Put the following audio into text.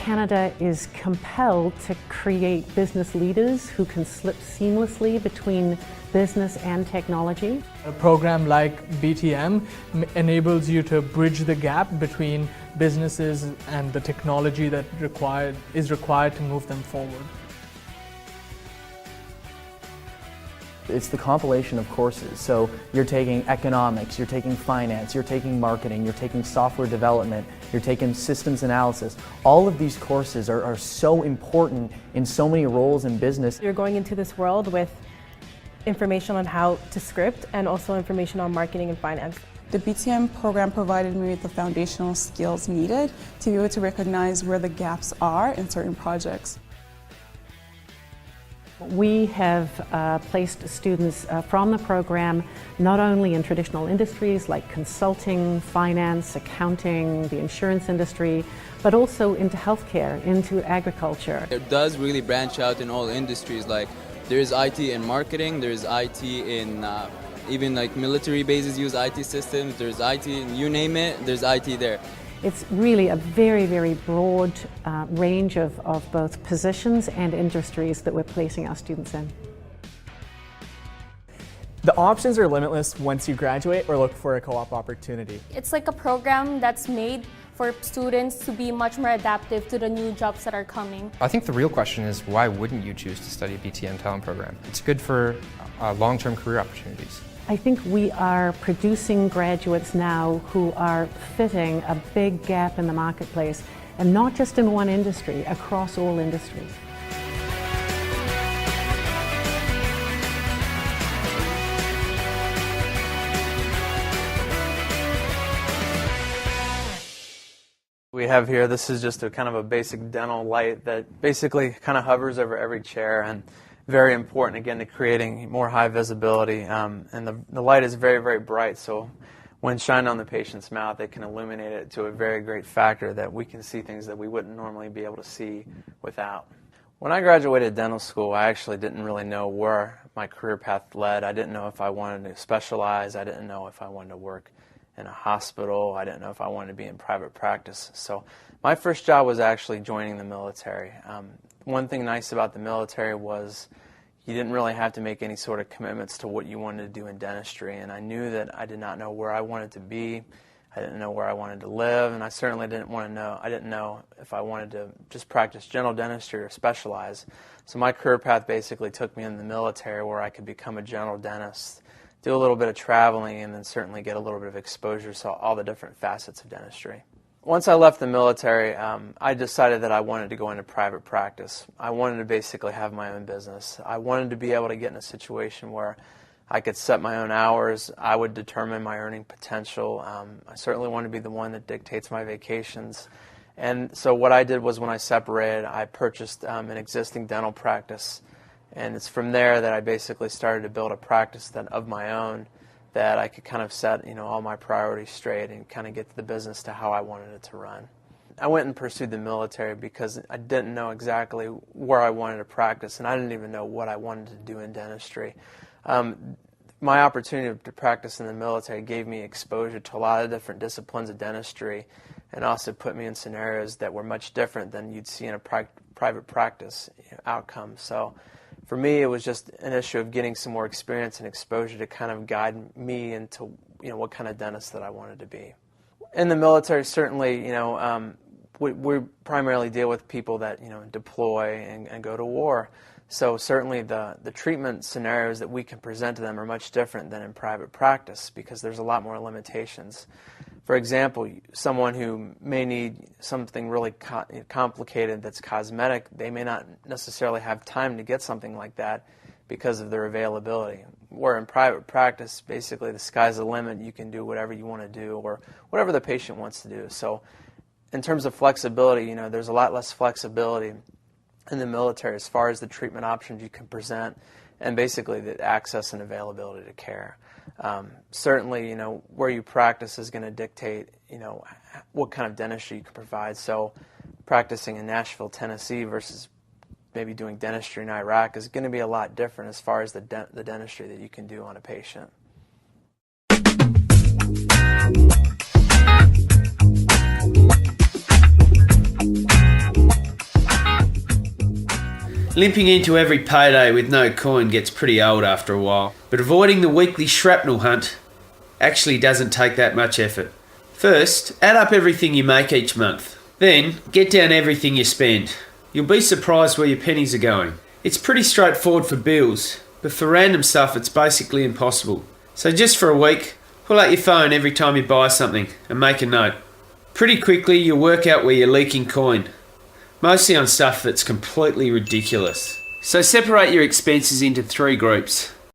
Canada is compelled to create business leaders who can slip seamlessly between business and technology. A program like BTM enables you to bridge the gap between businesses and the technology that is required to move them forward. It's the compilation of courses. So you're taking economics, you're taking finance, you're taking marketing, you're taking software development, you're taking systems analysis. All of these courses are so important in so many roles in business. You're going into this world with information on how to script and also information on marketing and finance. The BTM program provided me with the foundational skills needed to be able to recognize where the gaps are in certain projects. We have placed students from the program not only in traditional industries like consulting, finance, accounting, the insurance industry, but also into healthcare, into agriculture. It does really branch out in all industries. Like there's IT in marketing, there's IT in even like military bases use IT systems, there's IT in you name it, there's IT there. It's really a very, very broad range of both positions and industries that we're placing our students in. The options are limitless once you graduate or look for a co-op opportunity. It's like a program that's made for students to be much more adaptive to the new jobs that are coming. I think the real question is, why wouldn't you choose to study a BTM talent program? It's good for long-term career opportunities. I think we are producing graduates now who are fitting a big gap in the marketplace, and not just in one industry, across all industries. We have here, this is just a kind of a basic dental light that basically kind of hovers over every chair, and very important again to creating more high visibility, and the light is very, very bright, so when shined on the patient's mouth it can illuminate it to a very great factor that we can see things that we wouldn't normally be able to see without. When I graduated dental school, I actually didn't really know where my career path led. I didn't know if I wanted to specialize, I didn't know if I wanted to work in a hospital, I didn't know if I wanted to be in private practice. So my first job was actually joining the military. One thing nice about the military was you didn't really have to make any sort of commitments to what you wanted to do in dentistry, and I knew that I did not know where I wanted to be, I didn't know where I wanted to live, and I certainly didn't know if I wanted to just practice general dentistry or specialize. So my career path basically took me in the military where I could become a general dentist, do a little bit of traveling, and then certainly get a little bit of exposure to all the different facets of dentistry. Once I left the military, I decided that I wanted to go into private practice. I wanted to basically have my own business. I wanted to be able to get in a situation where I could set my own hours. I would determine my earning potential. I certainly wanted to be the one that dictates my vacations. And so what I did was, when I separated, I purchased an existing dental practice. And it's from there that I basically started to build a practice of my own, that I could kind of set, all my priorities straight and kind of get the business to how I wanted it to run. I went and pursued the military because I didn't know exactly where I wanted to practice, and I didn't even know what I wanted to do in dentistry. My opportunity to practice in the military gave me exposure to a lot of different disciplines of dentistry, and also put me in scenarios that were much different than you'd see in a private practice outcome. So for me, it was just an issue of getting some more experience and exposure to kind of guide me into what kind of dentist that I wanted to be. In the military, certainly, we primarily deal with people that deploy and go to war. So certainly the treatment scenarios that we can present to them are much different than in private practice, because there's a lot more limitations. For example, someone who may need something really complicated that's cosmetic, they may not necessarily have time to get something like that because of their availability. Where in private practice, basically the sky's the limit. You can do whatever you want to do, or whatever the patient wants to do. So in terms of flexibility, there's a lot less flexibility in the military as far as the treatment options you can present, and basically the access and availability to care. Certainly, where you practice is going to dictate, what kind of dentistry you can provide. So practicing in Nashville, Tennessee versus maybe doing dentistry in Iraq is going to be a lot different as far as the dentistry that you can do on a patient. Limping into every payday with no coin gets pretty old after a while, but avoiding the weekly shrapnel hunt actually doesn't take that much effort. First, add up everything you make each month. Then, get down everything you spend. You'll be surprised where your pennies are going. It's pretty straightforward for bills, but for random stuff it's basically impossible. So just for a week, pull out your phone every time you buy something and make a note. Pretty quickly you'll work out where you're leaking coin, mostly on stuff that's completely ridiculous. So separate your expenses into 3 groups.